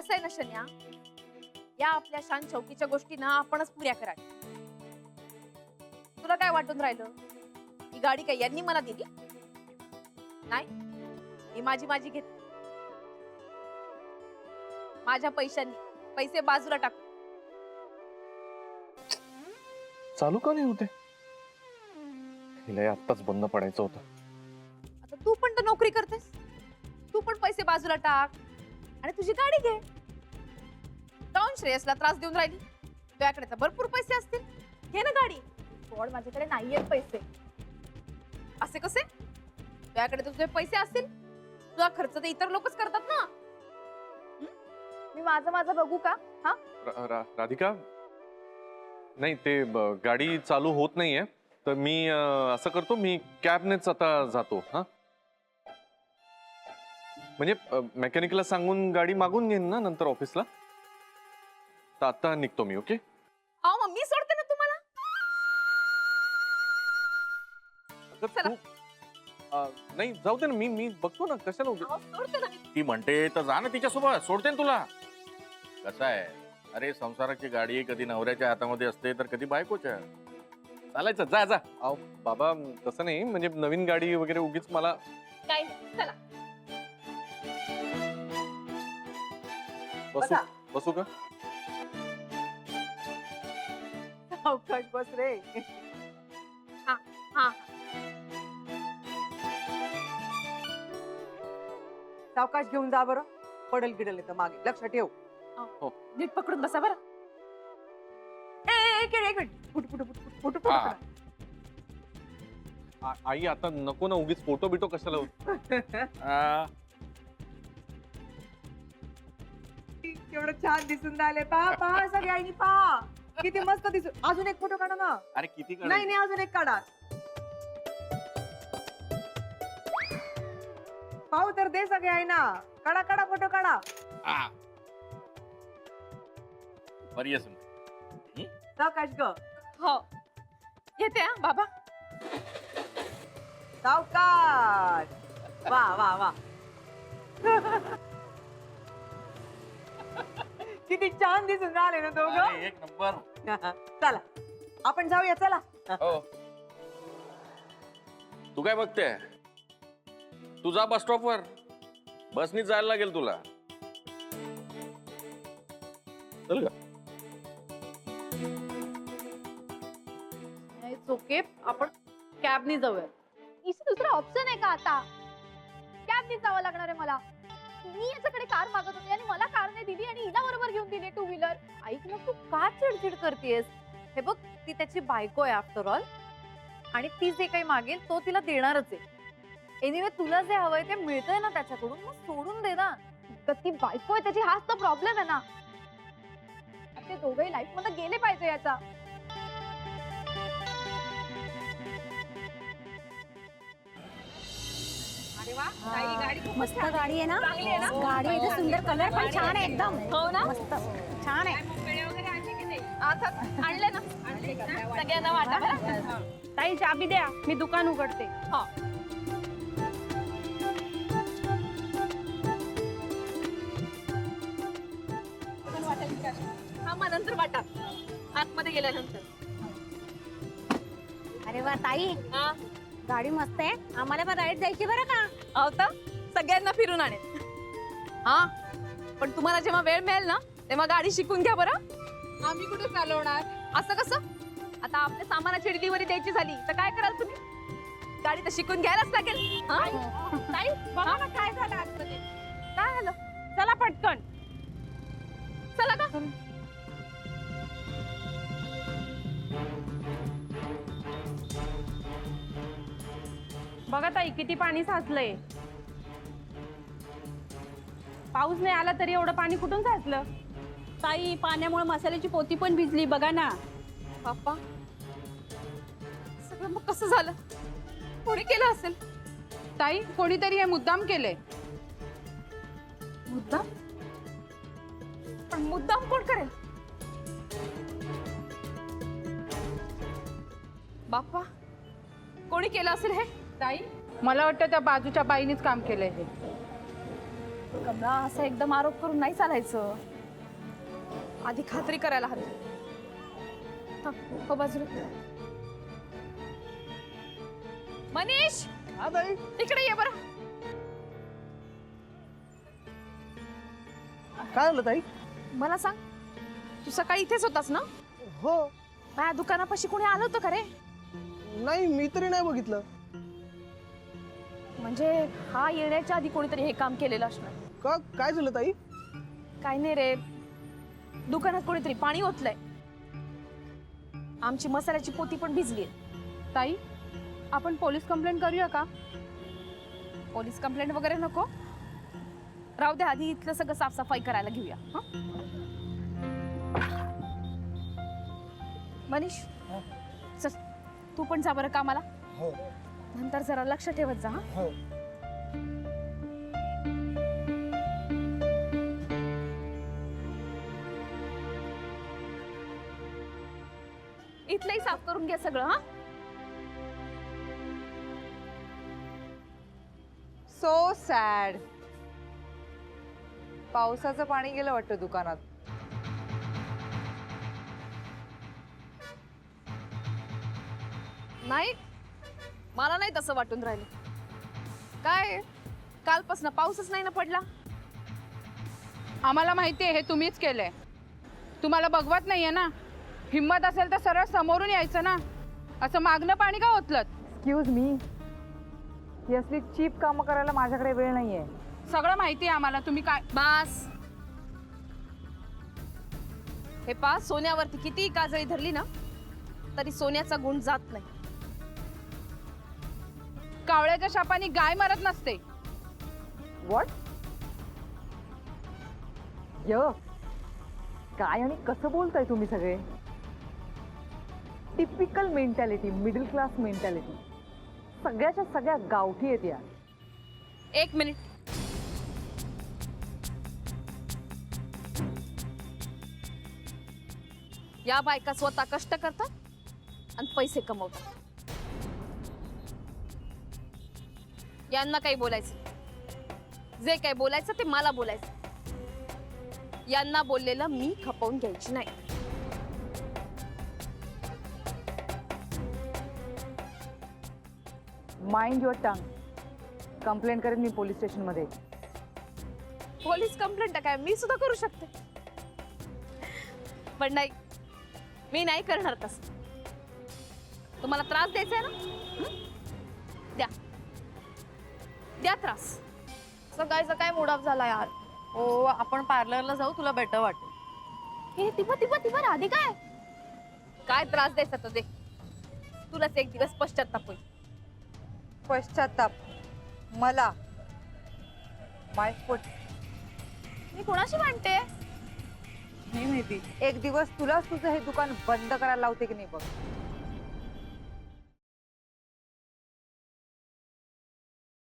कसं आहे ना शन्या, या आपल्या शान चौकीच्या गोष्टी ना आपणच पुऱ्या करायच्या. तुला काय वाटून राहिलं? ही गाडी काय यांनी मला दिली नाही, ही माझी घेतली माझ्या पैशांनी. पैसे बाजूला टाक. चालू का नाही होते? हिला आत्ताच बंद पडायचं होतं. आता तू पण तर नोकरी करतेस, तू पण पैसे बाजूला टाक आणि तुझी गाडी घे. काऊन श्रेयसला त्रास देऊन राहिली? तुझ्याकडे तर भरपूर पैसे असतील, घे ना गाडी. पण माझ्याकडे नाहीयेत पैसे. असे कसे? तुझ्याकडे तर तुझे पैसे असतील, तुझा खर्च तर इतर लोकच करतात ना. मी माझं बघू का? हा राधिका, नाही ते गाडी चालू होत नाहीये, तर मी असं करतो, मी कॅबनेच आता जातो. हा म्हणजे मेकॅनिकला सांगून गाडी मागून घेईन ना नंतर ऑफिसला. तर आता निघतो मी. ओके? अहो मग मी सोडते ना तुम्हाला. चला. नाही जाऊ दे ना, मी बघतो ना. कशाला अहो, सोडते ना मी. ती म्हणते तर जा ना तिच्यासोबत, सोडते ना तुला. कसं आहे, अरे संसाराची गाडी कधी नवऱ्याच्या हातामध्ये असते तर कधी बायकोच्या. चालायचं, जा जा. अहो बाबा, तसं नाही, म्हणजे नवीन गाडी वगैरे उगीच मला. काही नाही, चला. बसू का? अवकाश बस रे. हा हा. सावकाश घेऊन जा बरं, पडल गिडल तर मागे. लक्ष ठेव. नीट पकडून बसा बरं. एक मिनिट. फुट. हा. आई आता नको ना, उगीच फोटो बिटो कशाला. आ, केवढं छान दिसून राहिले. पहा सगळ्यांनी पहा, किती मस्त दिसून. अजून एक फोटो काढा ना. अरे किती नाही अजून एक काढा. पाहू तर दे सगळे आहे ना. काढा फोटो काढा. बरी आहे सुन. सावकाश ग. हो येते हा बाबा. सावकाश. वा किती छान दिसून राहिले ना दोघं. अरे, एक नंबर. चला आपण जाऊया. चला. हो, तू काय बघते? तू जा बस स्टॉपवर, बसनी जायला लागेल तुला. चल का? ओके, आपण कॅबनी जाऊया. इथे दुसरा ऑप्शन आहे का आता? कॅबनी जावं लागणार आहे मला. मी याच्याकडे कार मागत होते आणि मला कार नाही दिली आणि हिला बरोबर घेऊन दिली टू व्हीलर. ऐक ना, तू का चिडचिड करतेस? हे बघ, ती त्याची बायको आहे आफ्टर ऑल, आणि ती जे काही मागेल तो तिला देणारच आहे. एनिवे तुला जे हवंय ते मिळतंय ना त्याच्याकडून, मग सोडून दे ना. तर ती बायको आहे त्याची, हाच तर प्रॉब्लेम आहे ना. ते दोघे लाईफ मध्ये गेले पाहिजे याचा. अरे वा, गाडी खूप मस्त गाडी आहे ना. चांगली आहे ना. गाडी एकदम सुंदर, कलर पण छान आहे एकदम. हो ना, मस्त छान आहे. आता आणले ना, सगळ्यांना वाटा बरं. ताई चाबी द्या, मी दुकान उघडते. हा हा, मग नंतर वाटा आतमध्ये गेल्यानंतर. अरे वा ताई, हा गाडी मस्त आहे. आम्हाला पण राईड जायची बरं का. आता सगळ्यांना फिरून आणेल. हा, पण तुम्हाला जेव्हा वेळ मिळेल ना तेव्हा गाडी शिकून घ्या बरं. आम्ही कुठे चालवणार? असं कसं? आता आपल्या सामानाची डिलिव्हरी द्यायची झाली तर काय कराल तुम्ही? गाडी तर शिकून घ्यायलाच लागेल. ताई बघा ना काय झालं आतमध्ये. काय झालं? चला पटकन. चला का? बघा ताई किती पाणी साचलंय. पाऊस नाही आला तरी एवढं पाणी कुठून साचलं? ताई पाण्यामुळे मसाल्याची पोती पण भिजली बघा ना. बाप्पा, सगळं मग कसं झालं? कोणी केलं असेल? ताई कोणीतरी हे मुद्दाम केलंय. मुद्दाम? पण मुद्दाम कोण करेल? बाप्पा, कोणी केलं असेल हे? ताई मला वाटतं त्या बाजूच्या बाईनीच काम केलंय हे. कमळा, असं एकदम आरोप करून नाही चालायचं. आधी खात्री करायला हवी. थांब, हो बाजूला. मनीष, इकडे ये बरं. काय झालं ताई? मला सांग, तू सकाळी इथेच होतास ना? हो. माझ्या दुकानापाशी कोणी आलं होतं का रे? नाही, मी तरी नाही बघितलं. म्हणजे हा येण्याच्या आधी कोणीतरी हे काम केलेलं असणार. का, काय झालं ताई? काय नाही रे, दुकानात कोणीतरी पाणी ओतलंय. आमची मसाल्याची पोती पण भिजली. ताई, आपण पोलीस कंप्लेंट करूया का? पोलीस कंप्लेंट वगैरे नको, राहू दे. आधी इथलं सगळं साफसफाई करायला घेऊया. हं? मनीष, चल तू पण जा बरं कामाला. हो. नंतर जरा लक्ष ठेवत जा. हं? हो. इथलंही साफ करून घ्या सगळं. हा, सो सॅड. पावसाचं पाणी गेलं वाटतं दुकानात. नाही, मला नाही तसं वाटून राहिलं. काय, कालपासून पाऊसच नाही ना पडला. आम्हाला माहिती आहे हे तुम्हीच केलंय. तुम्हाला बघवत नाहीये ना. हिम्मत असेल तर सरळ समोरून यायचं ना. असं मागणं पाणी का ओतलत? एक्सक्यूज मी, ही असली चीप कामं करायला माझ्याकडे वेळ नाहीये. सगळं माहिती आहे आम्हाला. तुम्ही काय बास. हे पा, सोन्यावरती किती काजळी धरली ना तरी सोन्याचा गुण जात नाही. कावळ्याच्या शापाने गाय मरत नसते. व्हॉट? काय आणि कसं बोलताय तुम्ही सगळे? Typical mentality, middle class mentality. सगळ्याच्या सगळ्या गावठी आहेत या. एक मिनिट. या बायका स्वतः कष्ट करतात आणि पैसे कमवतात. यांना काही बोलायचं, जे काही बोलायचं ते मला बोलायचं. यांना बोललेलं मी खपवून घ्यायची नाही. Mind your tongue. कंप्लेंट करेन मी पोलीस स्टेशन मध्ये. पोलीस कंप्लेंट काय मी सुद्धा करू शकते, पण नाही, मी नाही करणार तसं. तुम्हाला त्रास द्यायचा आहे ना? द्या द्या त्रास. सकाळचा काय मूड ऑफ झाला यार. हो, आपण पार्लरला जाऊ, तुला बेटर वाटेल. हे तिबा राधी काय त्रास द्यायचा तो दे. तुलाच एक दिवस पश्चाताप होईल. पश्चाताप मला? माय फुट. मी कोणाशी म्हणते? नाही माहिती. एक दिवस तुलाच तुझं हे दुकान बंद करायला लावते की नाही बघ.